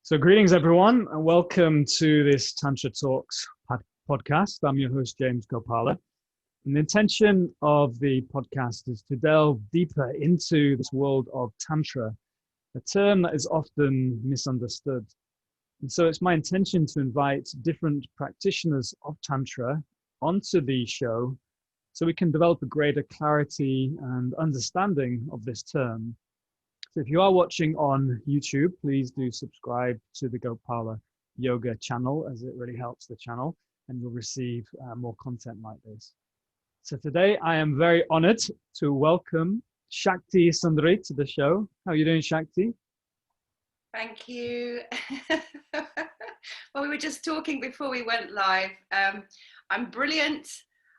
So greetings, everyone, and welcome to this Tantra Talks podcast. I'm your host, James Gopala. And the intention of the podcast is to delve deeper into this world of Tantra, a term that is often misunderstood. And so it's my intention to invite different practitioners of Tantra onto the show so we can develop a greater clarity and understanding of this term. So if you are watching on YouTube, please do subscribe to the Gopala Yoga channel, as it really helps the channel, and you'll receive more content like this. So today I am very honored to welcome Shakti Sundari to the show. How are you doing, Shakti? Thank you. Well, we were just talking before we went live. I'm brilliant,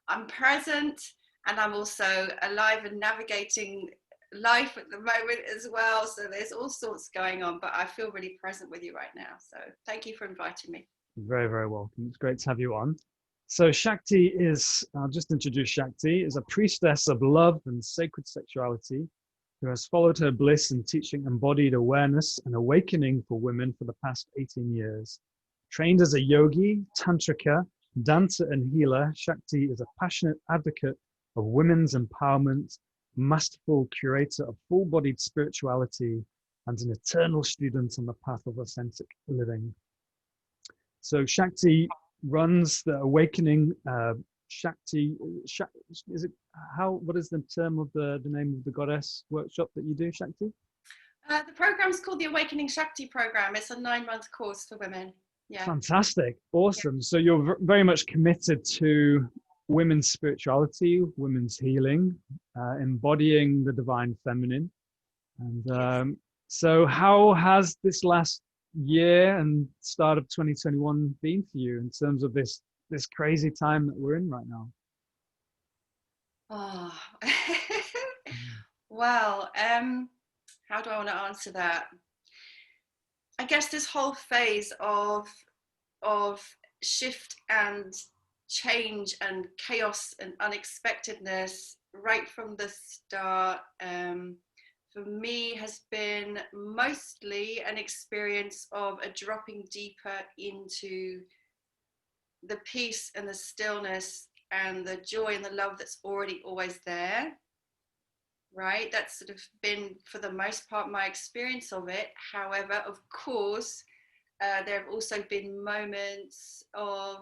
I'm present, and I'm also alive and navigating life at the moment as well. So there's all sorts going on, but I feel really present with you right now. So thank you for inviting me. Very, very welcome. It's great to have you on. So Shakti is, I'll just introduce Shakti, is a priestess of love and sacred sexuality who has followed her bliss in teaching embodied awareness and awakening for women for the past 18 years. Trained as a yogi, tantrika, dancer and healer, Shakti is a passionate advocate of women's empowerment, masterful curator of full-bodied spirituality, and an eternal student on the path of authentic living. So Shakti runs the Awakening Shakti. Is it how? What is the term of the name of the goddess workshop that you do, Shakti? The program's called the Awakening Shakti program. It's a 9-month course for women. Yeah. Fantastic, awesome. Yeah. So you're very much committed to women's spirituality, women's healing, embodying the divine feminine. And Yes. So how has this last year and start of 2021 been for you in terms of this crazy time that we're in right now? Oh. Well, how do I want to answer that? I guess this whole phase of shift and change and chaos and unexpectedness right from the start, for me has been mostly an experience of a dropping deeper into the peace and the stillness and the joy and the love that's already always there, right? That's sort of been, for the most part, my experience of it. However, of course, there have also been moments of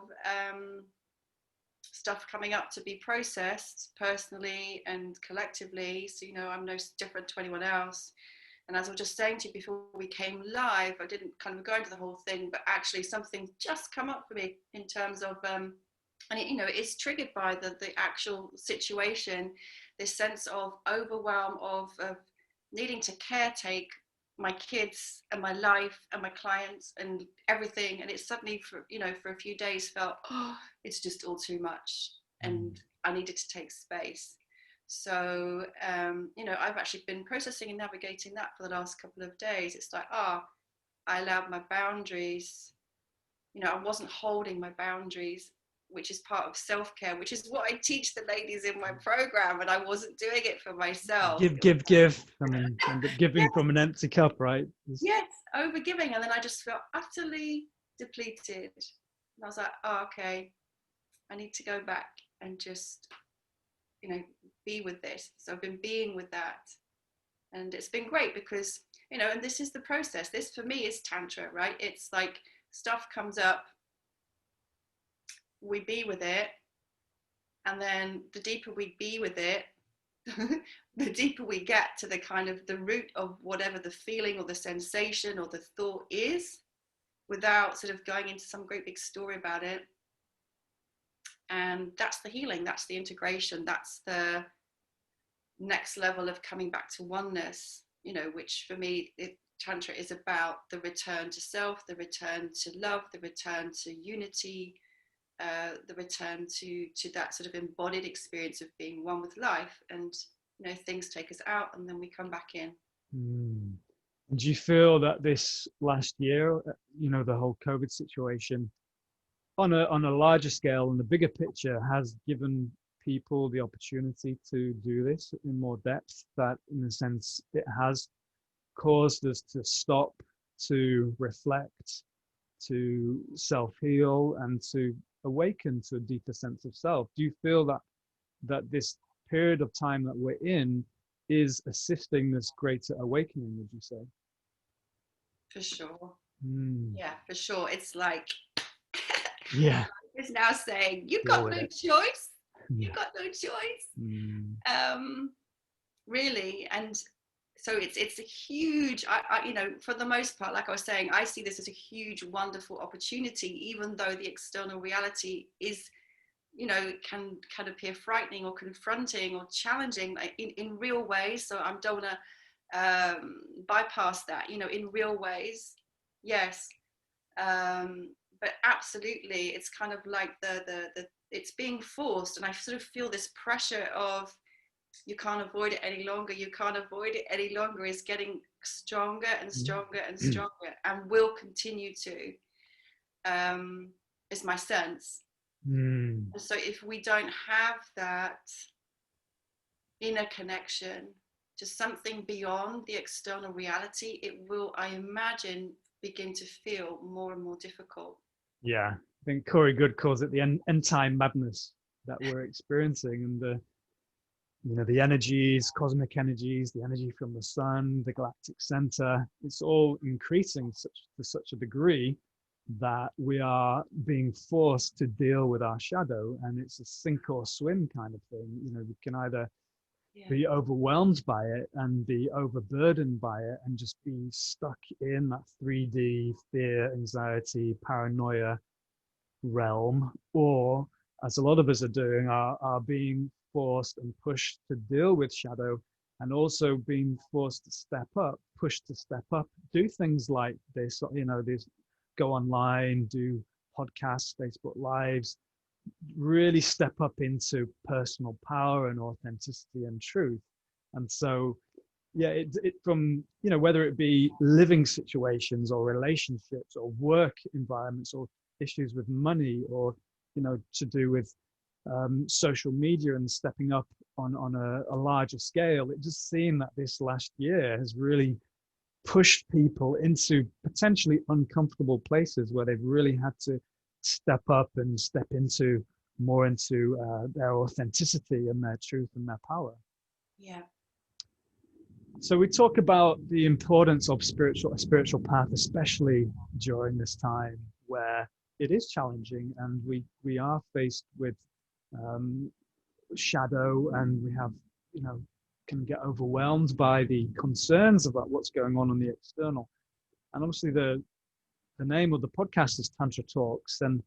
stuff coming up to be processed personally and collectively. So, I'm no different to anyone else. And as I was just saying to you before we came live, I didn't kind of go into the whole thing, but actually something just come up for me in terms of, and it is triggered by the actual situation, this sense of overwhelm of needing to caretake my kids and my life and my clients and everything, and it suddenly for a few days felt, it's just all too much, and I needed to take space. So I've actually been processing and navigating that for the last couple of days. It's like, I allowed my boundaries, I wasn't holding my boundaries, which is part of self-care, which is what I teach the ladies in my program, and I wasn't doing it for myself. Give. I mean, giving Yes. from an empty cup, right? Yes, over giving, and then I just felt utterly depleted. And I was like, okay, I need to go back and just, be with this. So I've been being with that, and it's been great because, and this is the process. This for me is Tantra, right? It's like stuff comes up, we be with it, and then the deeper we be with it, the deeper we get to the kind of the root of whatever the feeling or the sensation or the thought is, without sort of going into some great big story about it. And that's the healing, that's the integration, that's the next level of coming back to oneness, which for me, Tantra is about the return to self, the return to love, the return to unity, the return to that sort of embodied experience of being one with life. And things take us out and then we come back in. Do you feel that this last year, the whole COVID situation, on a larger scale and the bigger picture, has given people the opportunity to do this in more depth, that in a sense it has caused us to stop to reflect, to self-heal, and to awaken to a deeper sense of self. Do you feel that this period of time that we're in is assisting this greater awakening, would you say? For sure. Mm. Yeah, for sure. It's like Yeah. it's now saying you've Deal got with no it. choice. Yeah. You've got no choice. Mm. Really. And so it's a huge, you know, for the most part, like I was saying, I see this as a huge, wonderful opportunity, even though the external reality is, you know, can appear frightening or confronting or challenging, like in real ways. So I don't want to bypass that, you know, in real ways. Yes. But absolutely, it's kind of like the it's being forced, and I sort of feel this pressure of you can't avoid it any longer. You can't avoid it any longer is getting stronger and stronger and stronger, and will continue to. Is my sense. And so if we don't have that inner connection to something beyond the external reality, it will, I imagine, begin to feel more and more difficult. Yeah, I think Corey Good calls it the end time madness that we're experiencing, and the energies, cosmic energies, the energy from the sun, the galactic center, it's all increasing to such a degree that we are being forced to deal with our shadow, and it's a sink or swim kind of thing. We can either be overwhelmed by it and be overburdened by it and just be stuck in that 3D fear, anxiety, paranoia realm, or, as a lot of us are doing, are being forced and pushed to deal with shadow, and also being forced to step up, pushed to step up, do things like this, this, go online, do podcasts, Facebook Lives, really step up into personal power and authenticity and truth. And so, yeah, it from, whether it be living situations or relationships or work environments or issues with money, or, to do with social media and stepping up on a larger scale, it just seemed that this last year has really pushed people into potentially uncomfortable places where they've really had to step up and step into more into their authenticity and their truth and their power. Yeah. So we talk about the importance of a spiritual path, especially during this time where it is challenging and we are faced with shadow, and we have, can get overwhelmed by the concerns about what's going on the external. And obviously the name of the podcast is Tantra Talks. And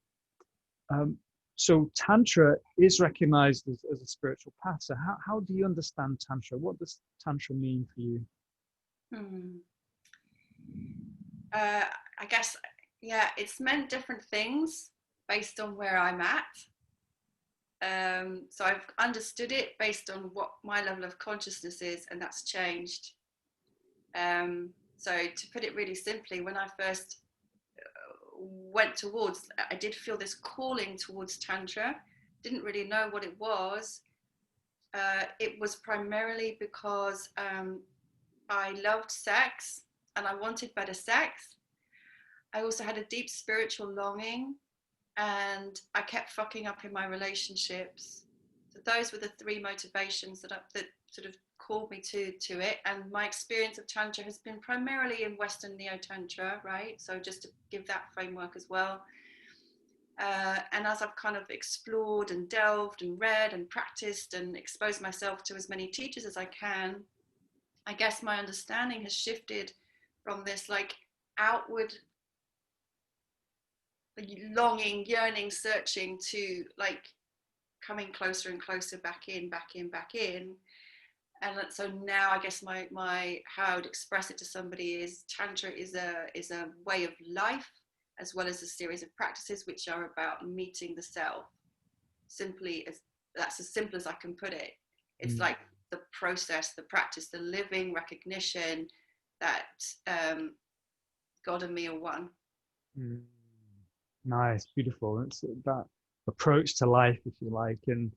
so Tantra is recognized as a spiritual path. So how do you understand Tantra? What does Tantra mean for you? I guess, it's meant different things based on where I'm at. So I've understood it based on what my level of consciousness is, and that's changed. So to put it really simply, when I first I did feel this calling towards Tantra, didn't really know what it was. It was primarily because I loved sex and I wanted better sex. I also had a deep spiritual longing, and I kept fucking up in my relationships. So those were the three motivations that sort of called me to it. And my experience of Tantra has been primarily in Western Neo-Tantra, right? So just to give that framework as well. And as I've kind of explored and delved and read and practiced and exposed myself to as many teachers as I can, I guess my understanding has shifted from this like outward longing, yearning, searching, to like coming closer and closer, back in. And so now I guess my how I would express it to somebody is Tantra is a way of life, as well as a series of practices which are about meeting the self. That's as simple as I can put it. It's like the process, the practice, the living recognition that God and me are one. Nice, beautiful. It's that approach to life, if you like, and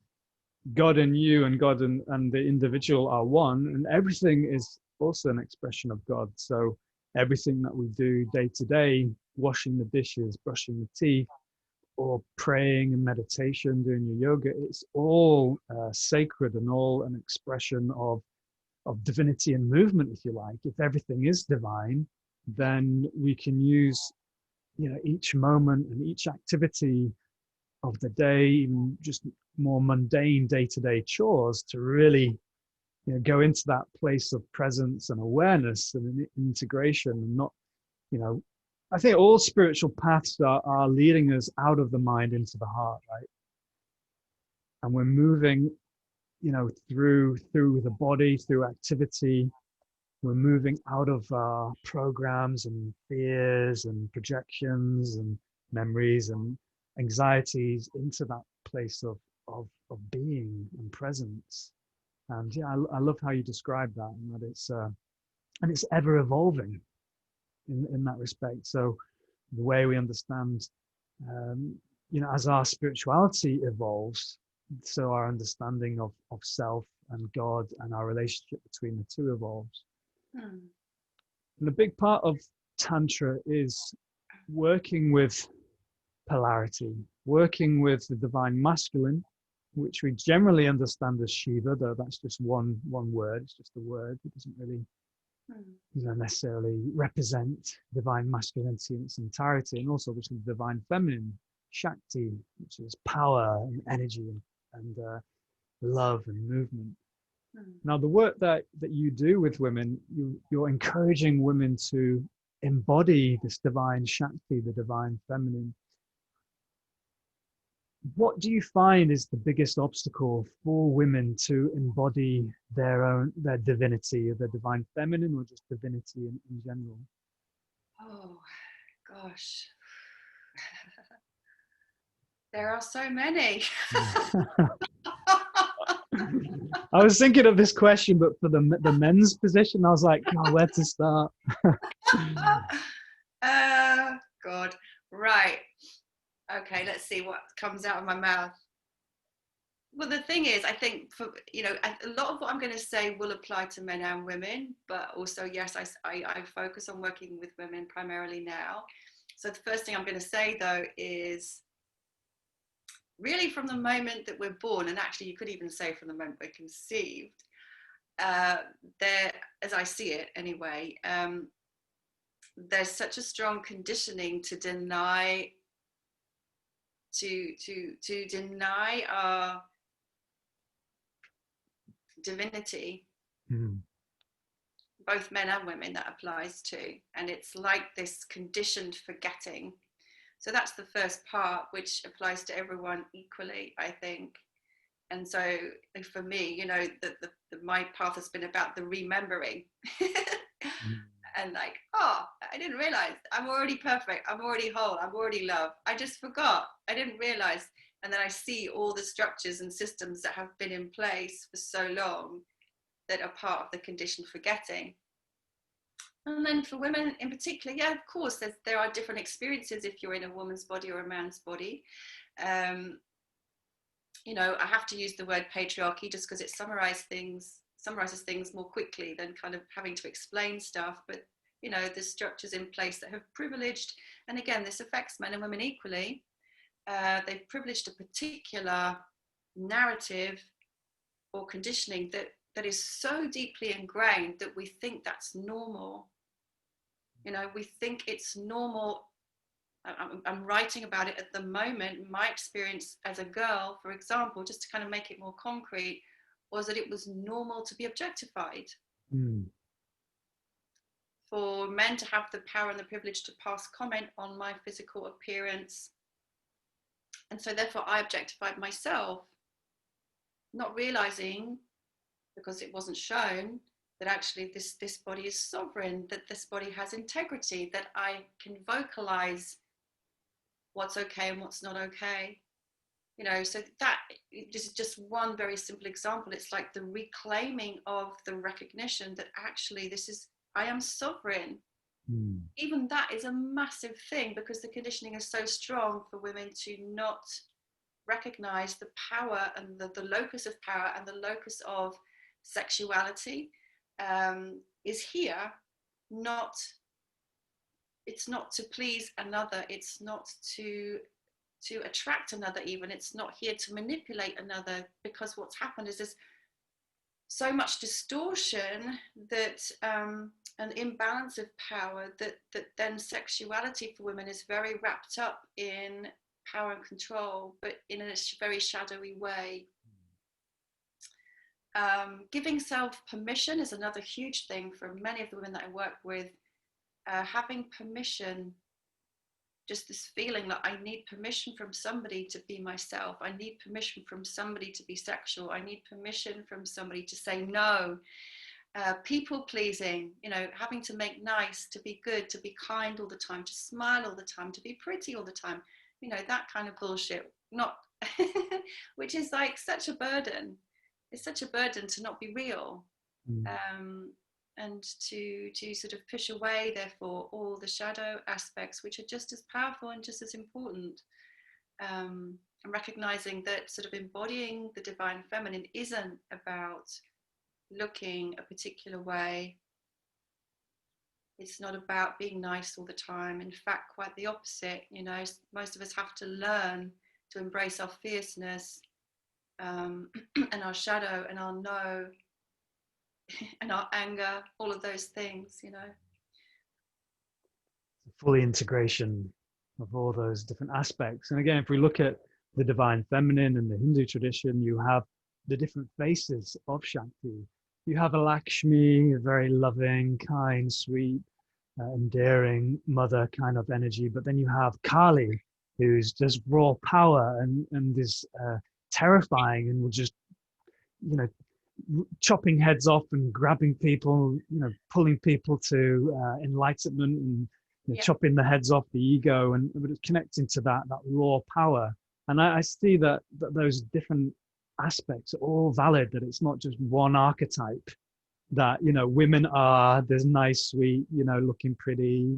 God and you and God and the individual are one, and everything is also an expression of God. So everything that we do day to day, washing the dishes, brushing the teeth, or praying and meditation, doing your yoga, it's all sacred and all an expression of divinity and movement, if you like. If everything is divine, then we can use, each moment and each activity of the day, even just more mundane day-to-day chores, to really go into that place of presence and awareness and integration, and not, I think all spiritual paths are leading us out of the mind into the heart, right? And we're moving, through the body, through activity. We're moving out of our programs and fears and projections and memories and anxieties into that place of being and presence. And yeah, I love how you describe that, and that it's ever evolving in that respect. So the way we understand, as our spirituality evolves, so our understanding of self and God and our relationship between the two evolves. And a big part of Tantra is working with polarity, working with the divine masculine, which we generally understand as Shiva, though that's just one word. It's just a word. It doesn't really necessarily represent divine masculinity in its entirety. And also obviously the divine feminine, Shakti, which is power and energy and love and movement. Now, the work that you do with women, you're encouraging women to embody this divine Shakti, the divine feminine. What do you find is the biggest obstacle for women to embody their divinity, or their divine feminine, or just divinity in general? Oh, gosh. There are so many. I was thinking of this question, but for the men's position, I was like, oh, where to start? God. Right. Okay, let's see what comes out of my mouth. Well, the thing is, I think a lot of what I'm going to say will apply to men and women, but also, yes, I focus on working with women primarily now. So the first thing I'm going to say, though, is really from the moment that we're born, and actually you could even say from the moment we're conceived, there, as I see it anyway, there's such a strong conditioning to deny our divinity, both men and women, that applies to. And it's like this conditioned forgetting. So that's the first part, which applies to everyone equally, I think. And so for me, my path has been about the remembering. And like, oh, I didn't realize I'm already perfect. I'm already whole. I'm already love. I just forgot. I didn't realize. And then I see all the structures and systems that have been in place for so long that are part of the conditioned forgetting. And then for women in particular, yeah, of course, there are different experiences if you're in a woman's body or a man's body. I have to use the word patriarchy just because it summarizes things more quickly than kind of having to explain stuff. But there's structures in place that have privileged, and again, this affects men and women equally. They've privileged a particular narrative or conditioning that is so deeply ingrained that we think that's normal. We think it's normal. I'm writing about it at the moment. My experience as a girl, for example, just to kind of make it more concrete, was that it was normal to be objectified. For men to have the power and the privilege to pass comment on my physical appearance. And so therefore I objectified myself, not realizing, because it wasn't shown, that actually this body is sovereign, that this body has integrity, that I can vocalize what's okay and what's not okay. So that this is just one very simple example. It's like the reclaiming of the recognition that actually I am sovereign. Even that is a massive thing, because the conditioning is so strong for women to not recognize the power and the locus of power and the locus of sexuality is here, not it's not to please another, it's not to attract another, even it's not here to manipulate another, because what's happened is there's so much distortion, that an imbalance of power, that then sexuality for women is very wrapped up in power and control, but in a very shadowy way. Giving self permission is another huge thing for many of the women that I work with. Having permission, just this feeling that I need permission from somebody to be myself. I need permission from somebody to be sexual. I need permission from somebody to say no. People pleasing, you know, having to make nice, to be good, to be kind all the time, to smile all the time, to be pretty all the time. You know, that kind of bullshit, not, which is like such a burden. It's such a burden to not be real. And to sort of push away, therefore, all the shadow aspects, which are just as powerful and just as important. And recognizing that sort of embodying the divine feminine isn't about looking a particular way. It's not about being nice all the time. In fact, quite the opposite. You know, most of us have to learn to embrace our fierceness, and our shadow, and our no, and our anger, all of those things, you know. Fully integration of all those different aspects. And again, if we look at the divine feminine in the Hindu tradition, you have the different faces of Shakti. You have a Lakshmi, a very loving, kind, sweet, endearing mother kind of energy. But then you have Kali, who's just raw power and is terrifying, and will just, you know, chopping heads off and grabbing people, you know, pulling people to enlightenment, and you know, chopping the heads off the ego, and connecting to that raw power. And I see that those different aspects are all valid, that it's not just one archetype, that, you know, women are this nice, sweet, you know, looking pretty,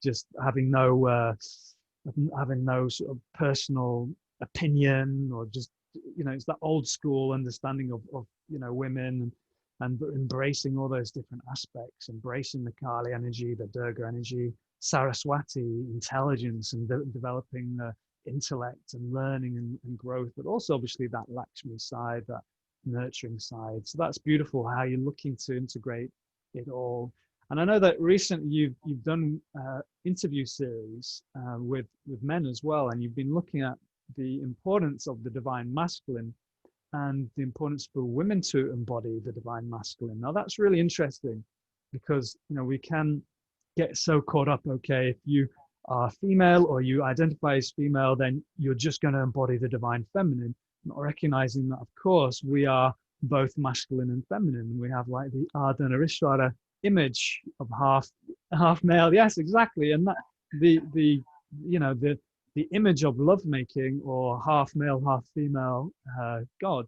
just having no sort of personal opinion, or just, you know, it's that old school understanding of you know, women, and embracing all those different aspects, embracing the Kali energy, the Durga energy, Saraswati, intelligence, and developing intellect and learning and growth, but also obviously that Lakshmi side, that nurturing side. So that's beautiful how you're looking to integrate it all. And I know that recently you've done interview series with men as well, and you've been looking at the importance of the divine masculine and the importance for women to embody the divine masculine. Now that's really interesting, because, you know, we can get so caught up, okay, if you are female or you identify as female, then you're just going to embody the divine feminine, not recognizing that, of course, we are both masculine and feminine. We have like the Ardha and Arishvara image of half male. Yes, exactly. And that the you know, the image of lovemaking, or half male, half female God,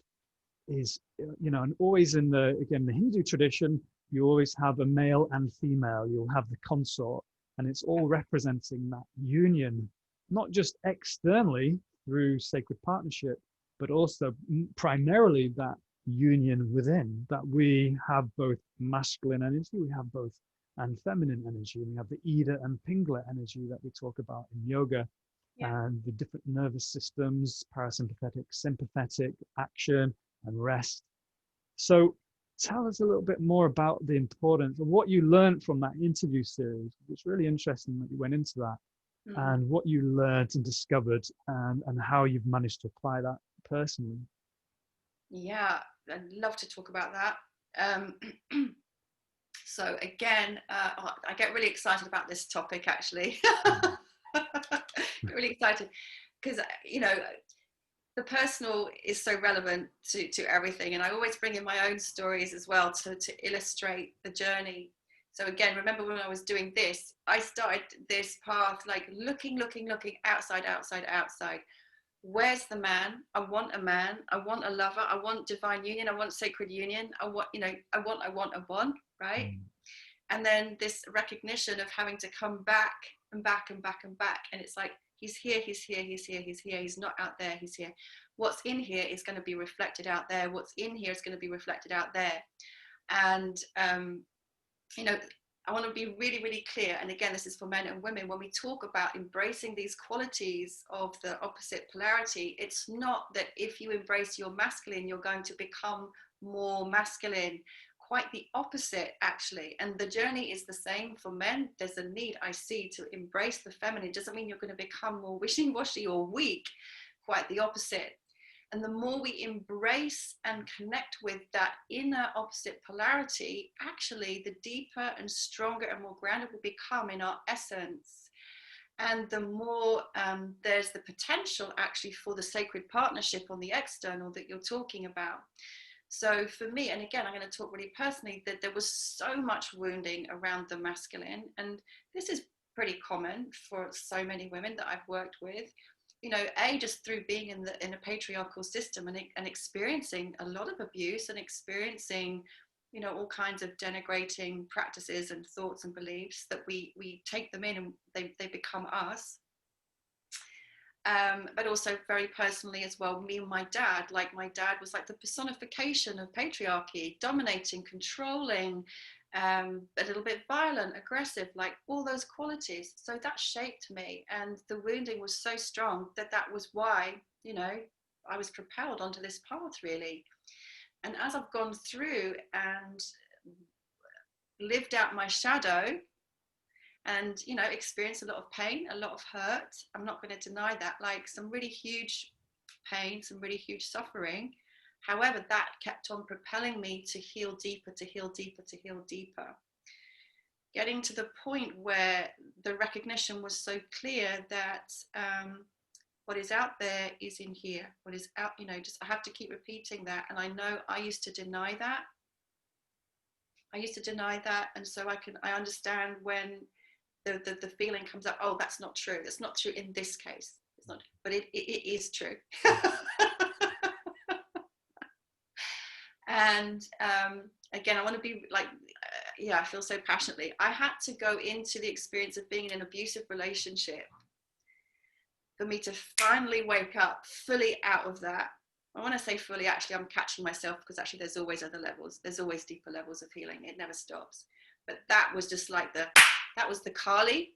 is, you know, and always in the Hindu tradition, you always have a male and female. You'll have the consort, and it's all representing that union, not just externally through sacred partnership, but also primarily that union within, that we have both masculine energy, we have both, and feminine energy. We have the Ida and Pingala energy that we talk about in yoga, and the different nervous systems, parasympathetic, sympathetic, action and rest. So tell us a little bit more about the importance of what you learned from that interview series. It's really interesting that you went into that, and what you learned and discovered, and how you've managed to apply that personally. Yeah, I'd love to talk about that. So again, I get really excited about this topic, actually. Get really excited because, you know, the personal is so relevant to everything, and I always bring in my own stories as well to illustrate the journey. So again, remember when I was doing this, I started this path like looking outside. Where's the man? I want a man. I want a lover. I want divine union. I want sacred union. I want, you know, I want, right? And then this recognition of having to come back and back. And it's like, he's here. He's not out there. He's here. What's in here is going to be reflected out there. What's in here is going to be reflected out there. And, you know, I want to be really, really clear. And again, this is for men and women. When we talk about embracing these qualities of the opposite polarity, it's not that if you embrace your masculine, you're going to become more masculine. Quite the opposite, actually. And the journey is the same for men. There's a need I see to embrace the feminine. It doesn't mean you're going to become more wishy-washy or weak. Quite the opposite. And the more we embrace and connect with that inner opposite polarity, actually, the deeper and stronger and more grounded we become in our essence. And the more there's the potential actually for the sacred partnership on the external that you're talking about. So for me, and again, I'm going to talk really personally, that there was so much wounding around the masculine. And this is pretty common for so many women that I've worked with. You know, just through being in a patriarchal system and experiencing a lot of abuse and experiencing, you know, all kinds of denigrating practices and thoughts and beliefs, that we take them in and they become us. But also very personally as well, me and my dad was like the personification of patriarchy, dominating, controlling, a little bit violent, aggressive, like all those qualities. So that shaped me, and the wounding was so strong that was why, you know, I was propelled onto this path, really. And as I've gone through and lived out my shadow, and, you know, experienced a lot of pain, a lot of hurt, I'm not going to deny that, like some really huge pain, some really huge suffering. However, that kept on propelling me to heal deeper, to heal deeper, to heal deeper. Getting to the point where the recognition was so clear that what is out there is in here. What is out, you know, just I have to keep repeating that. And I know I used to deny that. And so I understand when the feeling comes up, oh, that's not true. That's not true in this case. It's not, but it is true. And again, I want to be like, I feel so passionately. I had to go into the experience of being in an abusive relationship for me to finally wake up fully out of that. I want to say fully, actually, I'm catching myself, because actually there's always other levels. There's always deeper levels of healing. It never stops. But that was just like that was the Kali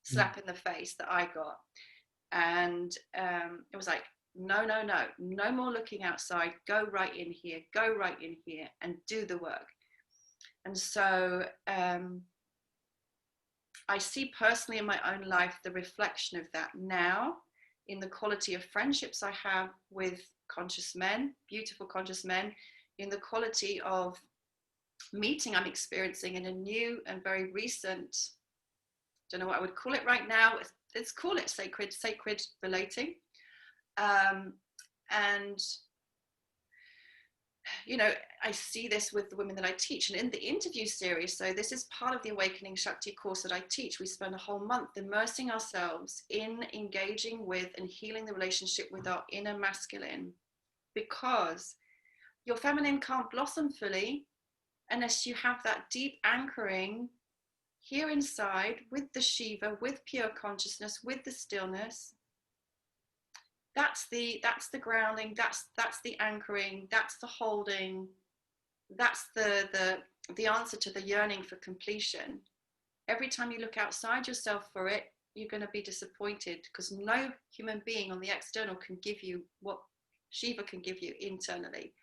slap in the face that I got. And it was like, no more looking outside, go right in here and do the work. And so I see personally in my own life the reflection of that now in the quality of friendships I have with conscious men, beautiful conscious men, in the quality of meeting I'm experiencing in a new and very recent, don't know what I would call it right now, let's call it sacred relating. And, you know, I see this with the women that I teach, and in the interview series, so this is part of the Awakening Shakti course that I teach. We spend a whole month immersing ourselves in engaging with and healing the relationship with our inner masculine, because your feminine can't blossom fully unless you have that deep anchoring here inside with the Shiva, with pure consciousness, with the stillness. That's the grounding, that's the anchoring, that's the holding, that's the answer to the yearning for completion. Every time you look outside yourself for it, you're going to be disappointed, because no human being on the external can give you what Shiva can give you internally.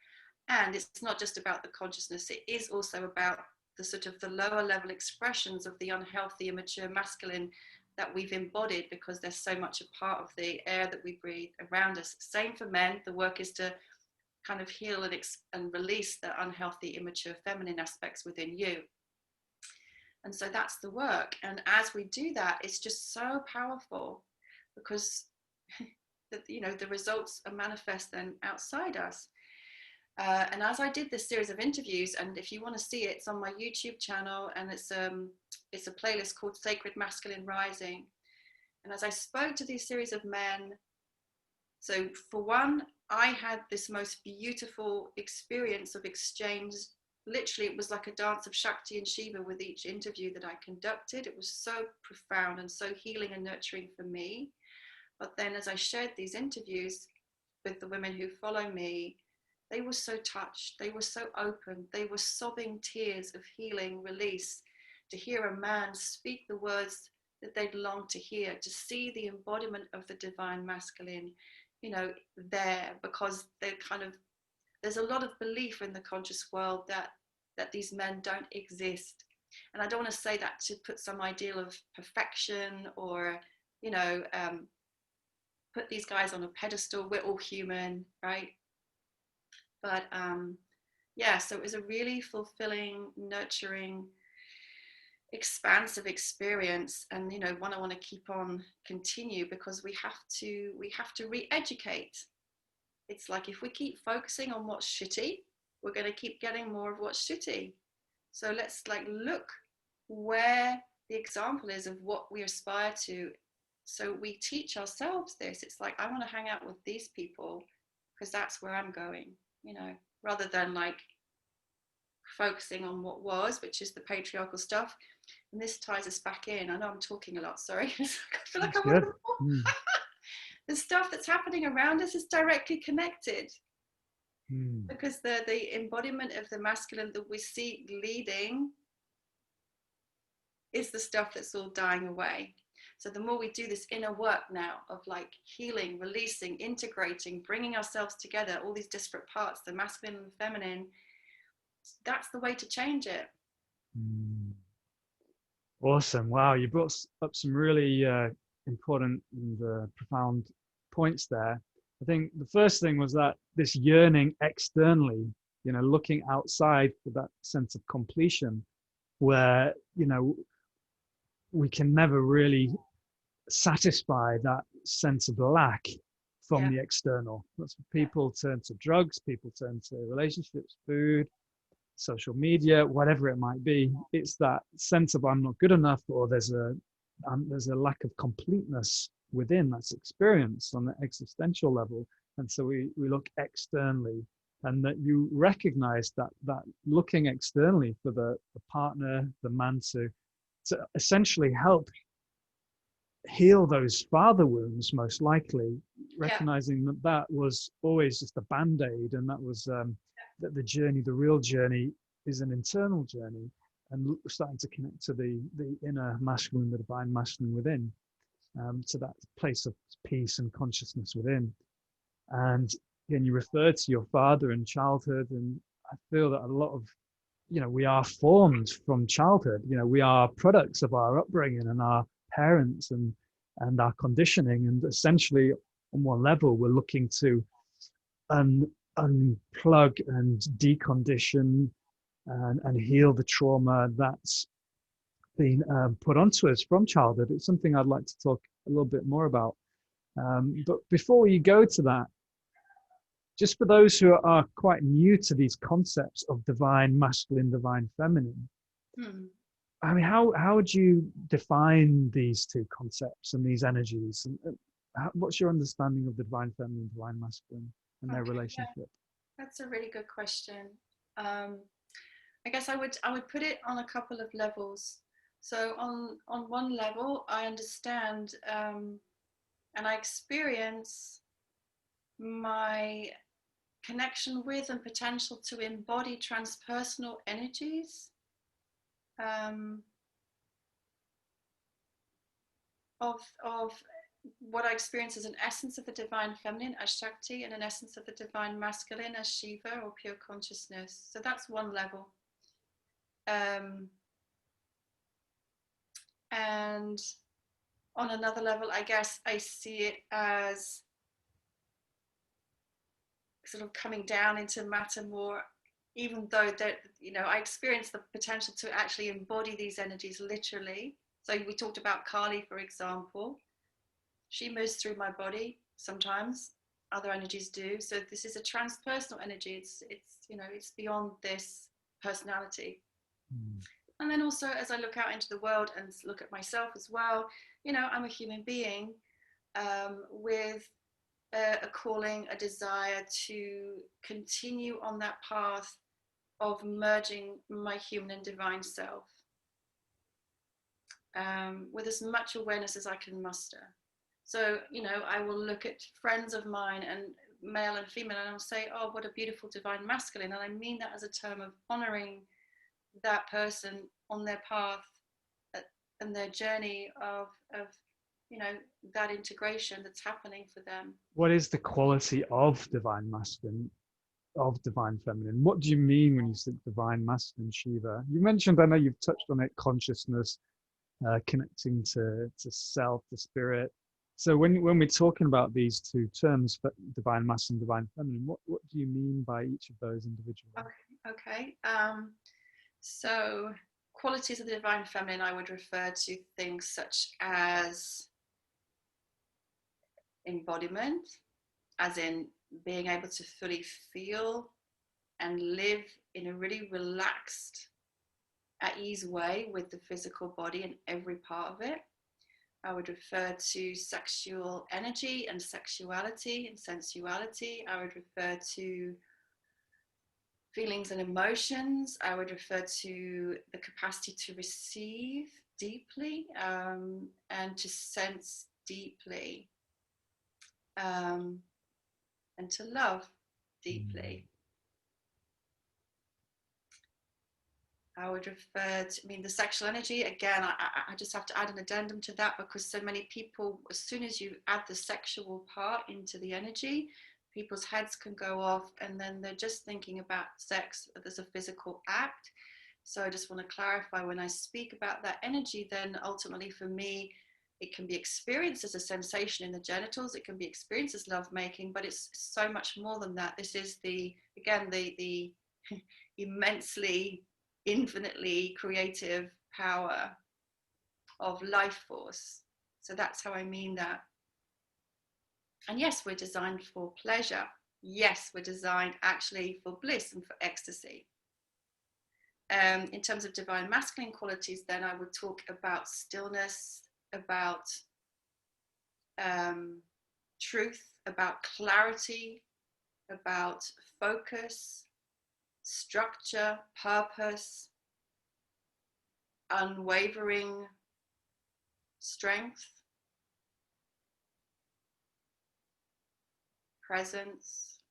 And it's not just about the consciousness, it is also about the sort of the lower level expressions of the unhealthy, immature masculine that we've embodied, because they're so much a part of the air that we breathe around us. Same for men. The work is to kind of heal and release the unhealthy, immature feminine aspects within you. And so that's the work. And as we do that, it's just so powerful, because you know, the results are manifest then outside us. And as I did this series of interviews, and if you want to see it, it's on my YouTube channel, and it's a playlist called Sacred Masculine Rising. And as I spoke to these series of men, so for one, I had this most beautiful experience of exchange. Literally, it was like a dance of Shakti and Shiva with each interview that I conducted. It was so profound and so healing and nurturing for me. But then as I shared these interviews with the women who follow me, they were so touched, they were so open, they were sobbing tears of healing, release. to hear a man speak the words that they'd long to hear, to see the embodiment of the divine masculine, you know, there, because they're kind of, there's a lot of belief in the conscious world that these men don't exist. And I don't want to say that to put some ideal of perfection or, you know, put these guys on a pedestal. We're all human, right? But yeah, so it was a really fulfilling, nurturing, expansive experience, and you know, one I want to keep on continue, because we have to re-educate. It's like if we keep focusing on what's shitty, we're going to keep getting more of what's shitty. So let's like look where the example is of what we aspire to. So we teach ourselves this. It's like, I want to hang out with these people because that's where I'm going, you know, rather than like focusing on what was, which is the patriarchal stuff. And this ties us back in. I know I'm talking a lot, sorry. I feel like That's I'm on good. the stuff that's happening around us is directly connected. Mm. Because the embodiment of the masculine that we see leading is the stuff that's all dying away. So the more we do this inner work now of like healing, releasing, integrating, bringing ourselves together, all these disparate parts, the masculine and the feminine, that's the way to change it. Mm. Awesome. Wow, you brought up some really important and profound points there. I think the first thing was that this yearning externally, you know, looking outside for that sense of completion, where, you know, we can never really satisfy that sense of lack from Yeah. the external. That's when people turn to drugs, people turn to relationships, food, social media, whatever it might be. It's that sense of I'm not good enough, or there's a lack of completeness within that's experienced on the existential level. And so we look externally, and that you recognize that looking externally for the partner, the man, to essentially help heal those father wounds, most likely, recognizing that that was always just a band-aid, and that was that the journey, the real journey, is an internal journey, and starting to connect to the inner masculine, the divine masculine within, to that place of peace and consciousness within. And again, you referred to your father and childhood, and I feel that a lot of, you know, we are formed from childhood. You know, we are products of our upbringing and our parents and our conditioning, and essentially on one level we're looking to unplug and decondition and heal the trauma that's been put onto us from childhood. It's something I'd like to talk a little bit more about, but before you go to that, just for those who are quite new to these concepts of divine masculine, divine feminine, I mean, how would you define these two concepts and these energies? And what's your understanding of the divine feminine, divine masculine, and their relationship? Yeah, that's a really good question. I guess I would put it on a couple of levels. So on one level, I understand and I experience my connection with and potential to embody transpersonal energies. Of what I experience as an essence of the divine feminine as Shakti, and an essence of the divine masculine as Shiva, or pure consciousness. So that's one level. And on another level, I guess I see it as sort of coming down into matter more, even though that, you know, I experience the potential to actually embody these energies literally. So we talked about Kali, for example. She moves through my body sometimes, other energies do. So this is a transpersonal energy. It's you know, it's beyond this personality. And then also, as I look out into the world and look at myself as well, you know, I'm a human being with a calling, a desire to continue on that path of merging my human and divine self with as much awareness as I can muster. So, you know, I will look at friends of mine, and male and female, and I'll say, oh, what a beautiful divine masculine. And I mean that as a term of honoring that person on their path and their journey of that integration that's happening for them. What is the quality of divine masculine, of divine feminine? What do you mean when you say divine masculine, Shiva? You mentioned, I know you've touched on it, consciousness, connecting to self, to spirit. So when we're talking about these two terms, divine masculine, divine feminine, what do you mean by each of those individually? Okay. So qualities of the divine feminine, I would refer to things such as embodiment, as in being able to fully feel and live in a really relaxed, at ease way with the physical body and every part of it. I would refer to sexual energy and sexuality and sensuality. I would refer to feelings and emotions. I would refer to the capacity to receive deeply and to sense deeply and to love deeply. I would refer to, the sexual energy, again, I just have to add an addendum to that, because so many people, as soon as you add the sexual part into the energy, people's heads can go off and then they're just thinking about sex as a physical act. So I just want to clarify, when I speak about that energy, then ultimately for me, it can be experienced as a sensation in the genitals, it can be experienced as lovemaking, but it's so much more than that. This is the immensely, infinitely creative power of life force. So that's how I mean that. And yes, we're designed for pleasure. Yes, we're designed actually for bliss and for ecstasy. In terms of divine masculine qualities, then I would talk about stillness, about truth, about clarity, about focus, structure, purpose, unwavering strength, presence.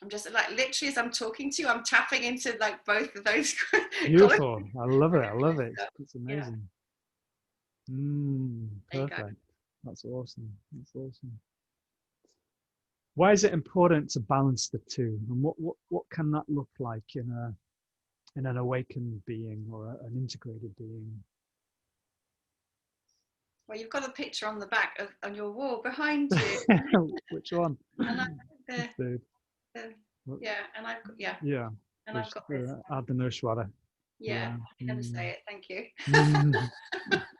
I'm just like, literally as I'm talking to you, I'm tapping into like both of those. Beautiful. I love it. I love it. It's amazing. Yeah. Perfect. That's awesome. That's awesome. Why is it important to balance the two, and what can that look like in an awakened being or an integrated being? Well, you've got a picture on the back on your wall behind you. Which one? And I've got this. Ardhaneshwara. Yeah, I'm going to say it. Thank you.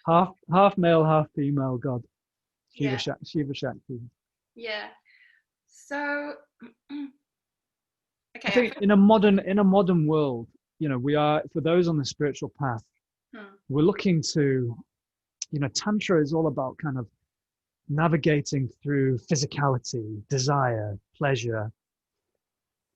half male, half female god. Shiva, Yeah. Shiva Shakti. Yeah. So, okay. I think in a modern world, we are, for those on the spiritual path, we're looking to, Tantra is all about kind of navigating through physicality, desire, pleasure,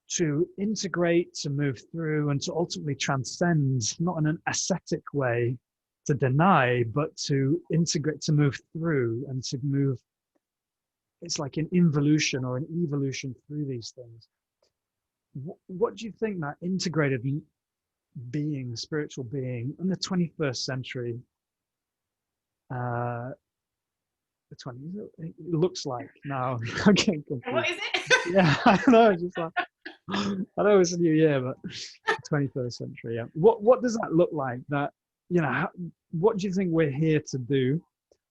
to integrate, to move through, and to ultimately transcend, not in an ascetic way to deny, but to integrate, to move through, and to move. It's like an involution or an evolution through these things. What do you think that integrated being, spiritual being, in the 21st century, the 20s, it looks like now? I'm getting confused. What is it? Yeah, I know. It's just like, I know it's a new year, but 21st century. Yeah. What does that look like? That what do you think we're here to do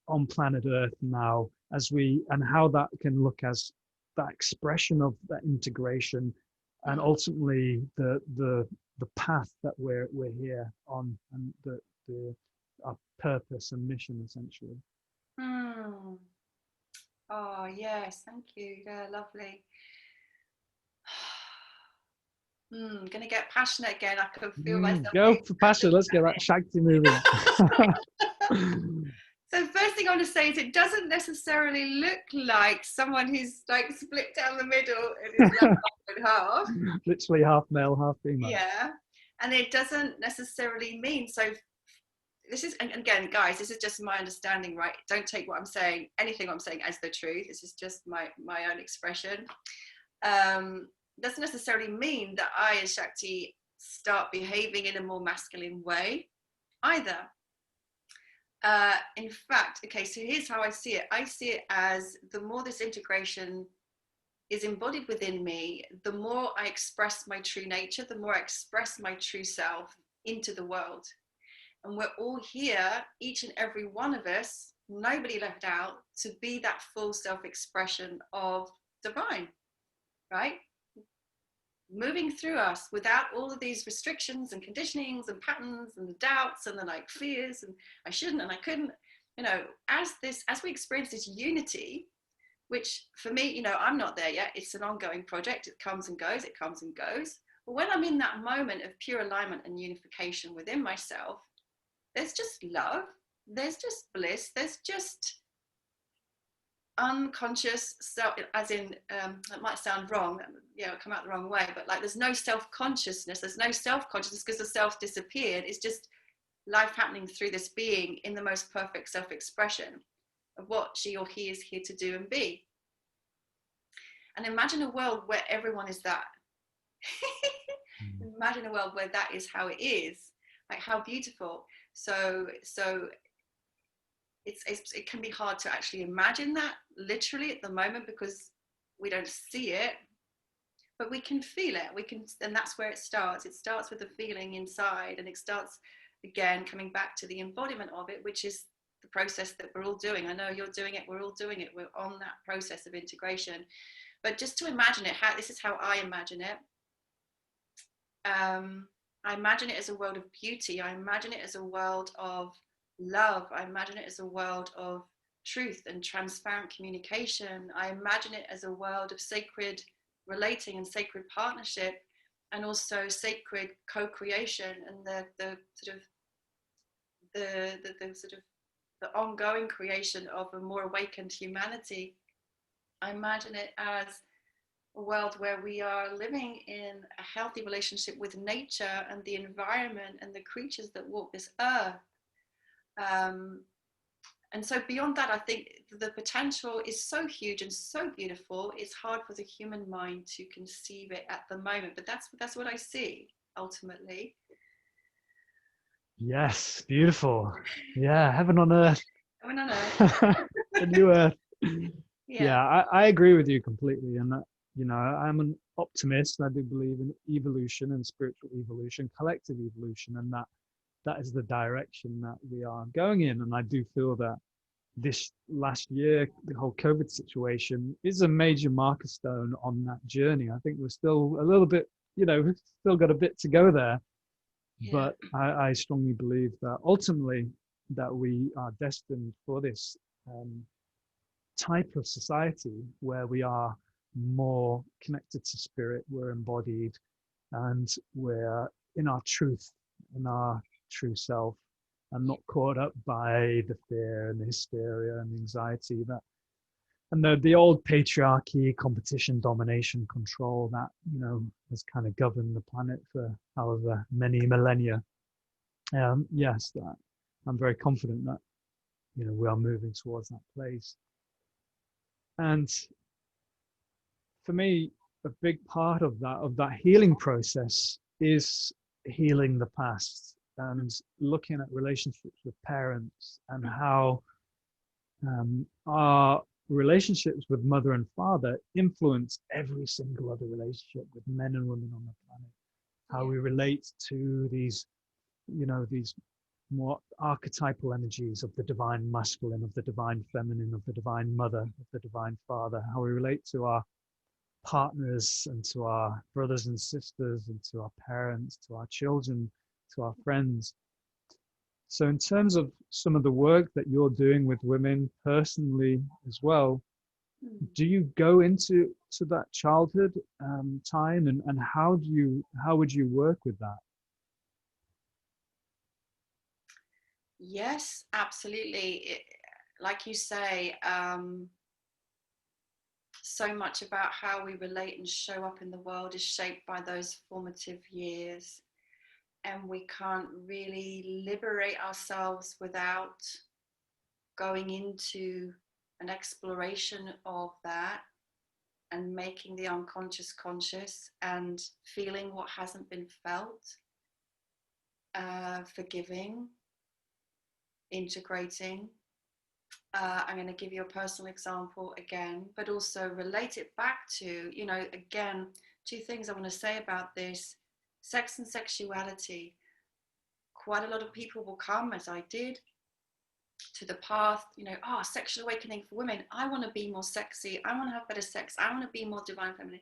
on planet Earth now, and how that can look as that expression of that integration, and ultimately the path that we're here on, and our purpose and mission, essentially. Oh yes, thank you. Yeah, lovely. I'm gonna get passionate again. I can feel myself. Go for passion. Let's get that Shakti moving. So first thing I want to say is it doesn't necessarily look like someone who's like split down the middle and is like half and half. Literally half male, half female. Yeah, and it doesn't necessarily mean so. This is, and again, guys, this is just my understanding, right? Don't take what I'm saying, anything I'm saying, as the truth. This is just my own expression. Doesn't necessarily mean that I, as Shakti, start behaving in a more masculine way either. In fact, okay, so here's how I see it. I see it as the more this integration is embodied within me, the more I express my true nature, the more I express my true self into the world. And we're all here, each and every one of us, nobody left out, to be that full self-expression of divine, right? Moving through us without all of these restrictions and conditionings and patterns and the doubts and the like fears and I shouldn't and I couldn't, you know, as we experience this unity, which for me, you know, I'm not there yet. It's an ongoing project. It comes and goes, it comes and goes. But when I'm in that moment of pure alignment and unification within myself, there's just love, there's just bliss, there's just unconscious self, as in it might sound wrong, it'll come out the wrong way, but like there's no self-consciousness, there's no self-consciousness because the self disappeared. It's just life happening through this being in the most perfect self-expression of what she or he is here to do and be. And imagine a world where everyone is that. Imagine a world where that is how it is. Like, how beautiful. So it can be hard to actually imagine that literally at the moment because we don't see it, but we can feel it. And that's where it starts. It starts with the feeling inside, and it starts again coming back to the embodiment of it, which is the process that we're all doing. I know you're doing it, we're all doing it. We're on that process of integration. But just to imagine it, this is how I imagine it. I imagine it as a world of beauty. I imagine it as a world of love. I imagine it as a world of truth and transparent communication. I imagine it as a world of sacred relating and sacred partnership, and also sacred co-creation and the ongoing creation of a more awakened humanity. I imagine it as a world where we are living in a healthy relationship with nature and the environment and the creatures that walk this earth. And so beyond that, I think the potential is so huge and so beautiful. It's hard for the human mind to conceive it at the moment, but that's what I see ultimately. Yes, beautiful. Yeah, heaven on earth. Heaven on earth. The new earth. Yeah, I agree with you completely. And that, you know, I'm an optimist. I do believe in evolution and spiritual evolution, collective evolution, and that is the direction that we are going in. And I do feel that this last year, the whole COVID situation is a major marker stone on that journey. I think we're still a little bit, you know, we've still got a bit to go there. yeah. But I strongly believe that ultimately that we are destined for this type of society where we are more connected to spirit, we're embodied, and we're in our truth, in our true self, and not caught up by the fear and the hysteria and the anxiety that, and the old patriarchy, competition, domination, control that, you know, has kind of governed the planet for however many millennia. Yes, that I'm very confident that, you know, we are moving towards that place. And for me, a big part of that healing process is healing the past and looking at relationships with parents and how our relationships with mother and father influence every single other relationship with men and women on the planet. How we relate to these, you know, these more archetypal energies of the divine masculine, of the divine feminine, of the divine mother, of the divine father, how we relate to our partners and to our brothers and sisters and to our parents, to our children, to our friends. So in terms of some of the work that you're doing with women personally as well, do you go into that childhood time, and how would you work with that? Yes, absolutely. Like you say, so much about how we relate and show up in the world is shaped by those formative years. And we can't really liberate ourselves without going into an exploration of that. and making the unconscious conscious and feeling what hasn't been felt, forgiving, integrating. I'm going to give you a personal example again, but also relate it back to, again, two things I want to say about this. Sex and sexuality. Quite a lot of people will come, as I did, to the path, sexual awakening for women. I want to be more sexy. I want to have better sex. I want to be more divine feminine,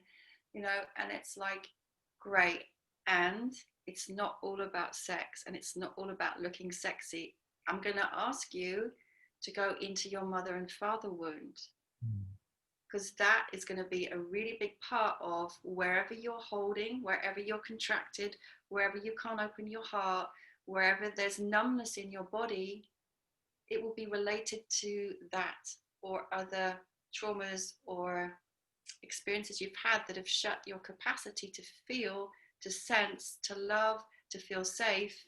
and it's like, great. And it's not all about sex, and it's not all about looking sexy. I'm going to ask you to go into your mother and father wound, because that is going to be a really big part of wherever you're holding, wherever you're contracted, wherever you can't open your heart, wherever there's numbness in your body. It will be related to that or other traumas or experiences you've had that have shut your capacity to feel, to sense, to love, to feel safe.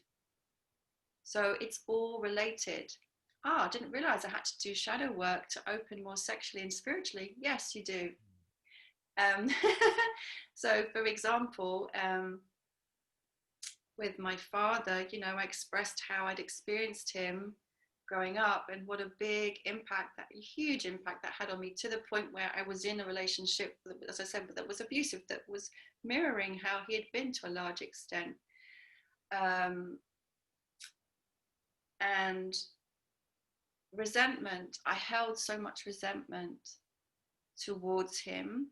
So it's all related. I didn't realize I had to do shadow work to open more sexually and spiritually. Yes, you do. So, for example, with my father, I expressed how I'd experienced him growing up and what a big impact, a huge impact that had on me, to the point where I was in a relationship, as I said, that was abusive, that was mirroring how he had been to a large extent. And resentment, I held so much resentment towards him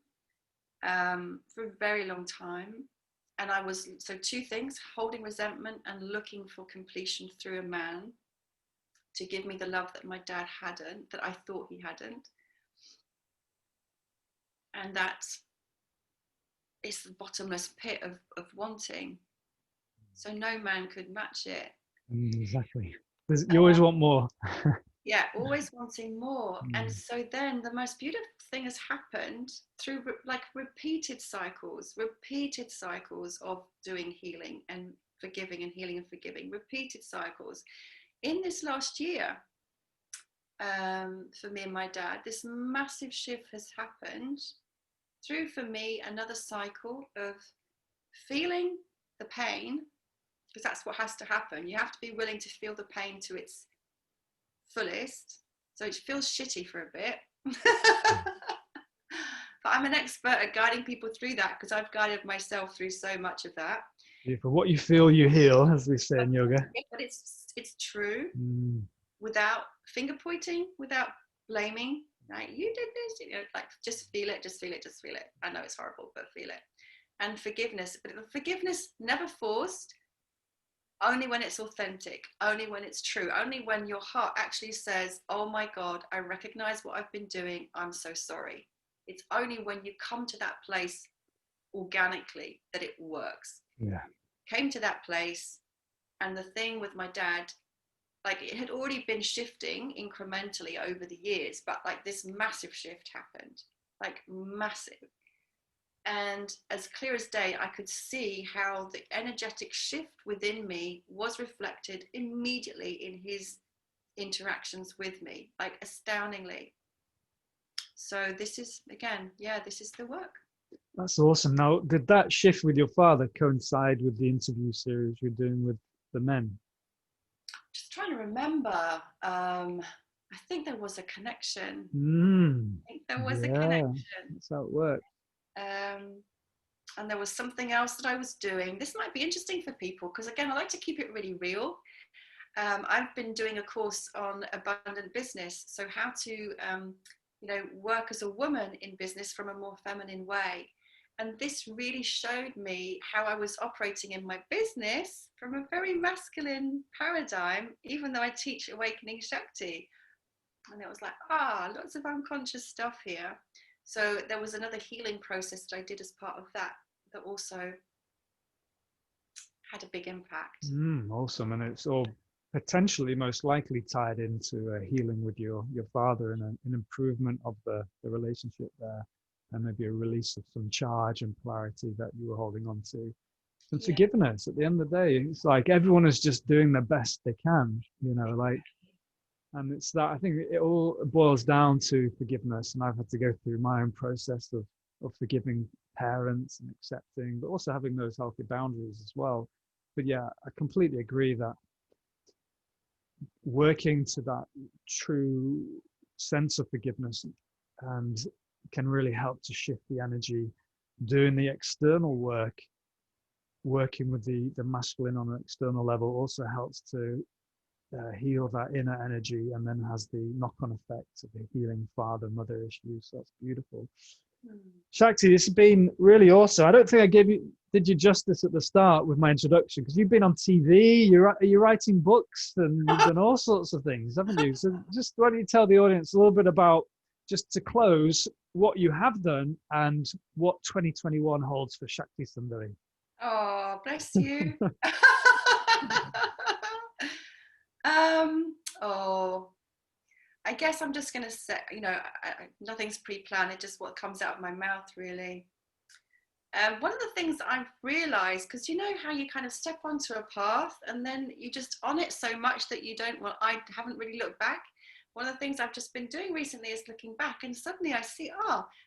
for a very long time. And I was, so two things, holding resentment and looking for completion through a man to give me the love that my dad hadn't, that I thought he hadn't. And that is the bottomless pit of wanting. So no man could match it. Exactly. You always want more. Yeah, always wanting more. And so then the most beautiful thing has happened through repeated cycles of doing healing and forgiving and healing and forgiving, repeated cycles. In this last year, for me and my dad, this massive shift has happened through, for me, another cycle of feeling the pain, because that's what has to happen. You have to be willing to feel the pain to its fullest. So it feels shitty for a bit. But I'm an expert at guiding people through that, because I've guided myself through so much of that. For what you feel, you heal, as we say in yoga. But it's true, without finger pointing, without blaming. Like, you did this, like, just feel it, just feel it, just feel it. I know it's horrible, but feel it. And forgiveness, but forgiveness never forced, only when it's authentic, only when it's true, only when your heart actually says, oh my God, I recognize what I've been doing, I'm so sorry. It's only when you come to that place organically that it works. Yeah. Came to that place, and the thing with my dad, like, it had already been shifting incrementally over the years, but like this massive shift happened, like massive. And as clear as day, I could see how the energetic shift within me was reflected immediately in his interactions with me, like astoundingly. So this is, again, this is the work. That's awesome. Now, did that shift with your father coincide with the interview series you're doing with the men? Just trying to remember. I think there was a connection. A Connection. That's how it works. And there was something else that I was doing. This might be interesting for people, because again, I like to keep it really real. I've been doing a course on abundant business, so how to work as a woman in business from a more feminine way. And this really showed me how I was operating in my business from a very masculine paradigm, even though I teach awakening Shakti. And it was like, lots of unconscious stuff here. So there was another healing process that I did as part of that also had a big impact. Awesome. And it's all potentially most likely tied into healing with your father and an improvement of the relationship there, and maybe a release of some charge and polarity that you were holding on to. And forgiveness, at the end of the day, it's like everyone is just doing the best they can, and it's that, I think it all boils down to forgiveness. And I've had to go through my own process of of forgiving parents and accepting, but also having those healthy boundaries as well. But yeah, I completely agree that working to that true sense of forgiveness and can really help to shift the energy. Doing the external work, working with the masculine on an external level also helps to heal that inner energy, and then has the knock-on effect of the healing father-mother issues. So that's beautiful. Shakti, this has been really awesome. I don't think I did you justice at the start with my introduction, because you've been on TV, you're writing books, and you've done all sorts of things, haven't you? So just why don't you tell the audience a little bit about, just to close, what you have done and what 2021 holds for Shakti Sundari. Oh, bless you. I guess I'm just going to say, nothing's pre-planned. It's just what comes out of my mouth, really. One of the things I've realized, because you know how you kind of step onto a path and then you just on it so much that I haven't really looked back. One of the things I've just been doing recently is looking back, and suddenly I see,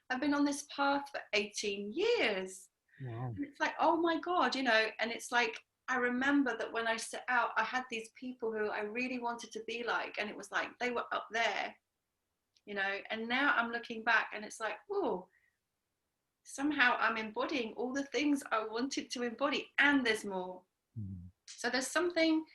I've been on this path for 18 years. Wow. And it's like, oh my God, and it's like, I remember that when I set out, I had these people who I really wanted to be like, and it was like, they were up there, and now I'm looking back and it's like, whoa, somehow I'm embodying all the things I wanted to embody, and there's more. So there's something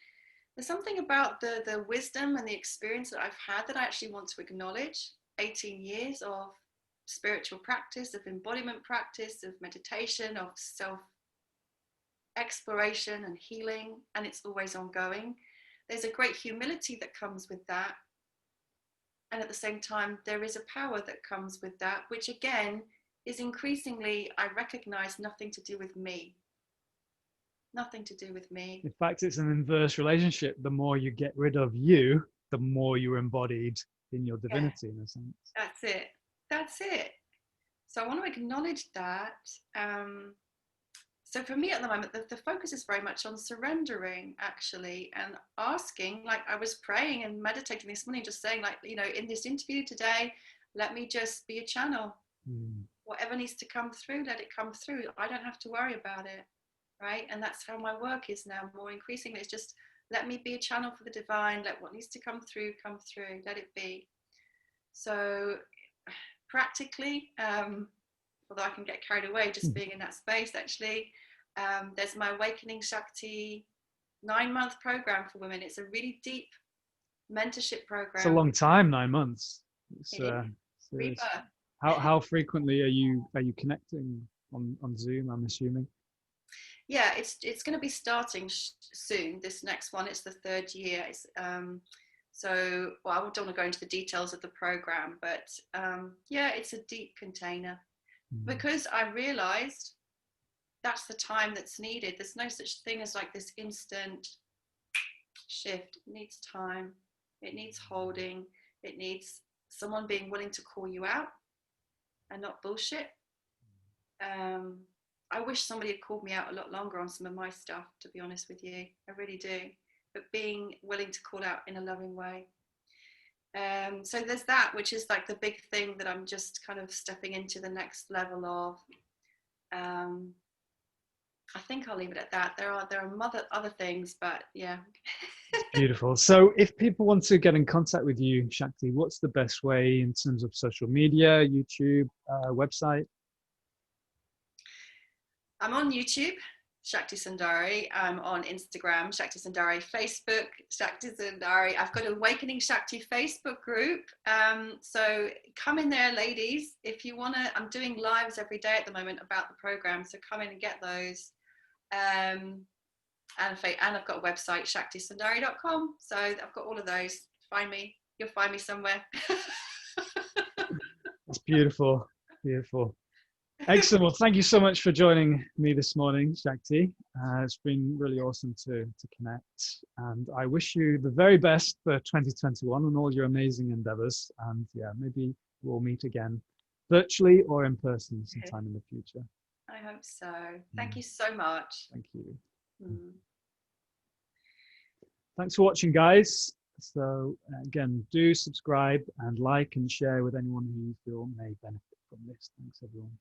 about the wisdom and the experience that I've had that I actually want to acknowledge. 18 years of spiritual practice, of embodiment practice, of meditation, of self-exploration and healing, and it's always ongoing. There's a great humility that comes with that. And at the same time, there is a power that comes with that, which again is increasingly, I recognize, nothing to do with me. Nothing to do with me. In fact, it's an inverse relationship. The more you get rid of you, the more you're embodied in your divinity, in a sense. That's it. So I want to acknowledge that. So for me at the moment, the focus is very much on surrendering, actually, and asking, like I was praying and meditating this morning, just saying, like, in this interview today, let me just be a channel. Whatever needs to come through, let it come through. I don't have to worry about it. Right? And that's how my work is now, more increasingly. It's just, let me be a channel for the divine, let what needs to come through, let it be. So practically, although I can get carried away just being in that space, actually, there's my Awakening Shakti 9-month program for women. It's a really deep mentorship program. It's a long time, 9 months. How frequently are you connecting on Zoom, I'm assuming? Yeah, it's going to be starting soon. This next one, it's the 3rd year. So, I don't want to go into the details of the program, but yeah, it's a deep container, because I realized that's the time that's needed. There's no such thing as like this instant shift. It needs time. It needs holding. It needs someone being willing to call you out and not bullshit. I wish somebody had called me out a lot longer on some of my stuff, to be honest with you. I really do. But being willing to call out in a loving way. So there's that, which is like the big thing that I'm just kind of stepping into the next level of. I think I'll leave it at that. There are other things, but yeah. Beautiful. So if people want to get in contact with you, Shakti, what's the best way in terms of social media, YouTube, website? I'm on YouTube, Shakti Sundari. I'm on Instagram, Shakti Sundari. Facebook, Shakti Sundari. I've got an Awakening Shakti Facebook group. So come in there, ladies. If you want to, I'm doing lives every day at the moment about the program. So come in and get those. And I've got a website, shaktisundari.com. So I've got all of those. Find me. You'll find me somewhere. That's beautiful. Beautiful. Excellent. Well, thank you so much for joining me this morning, Shakti. It's been really awesome to connect. And I wish you the very best for 2021 and all your amazing endeavors. And yeah, maybe we'll meet again virtually or in person sometime in the future. I hope so. Thank you so much. Thank you. Thanks for watching, guys. So again, do subscribe and like and share with anyone who you feel may benefit from this. Thanks, everyone.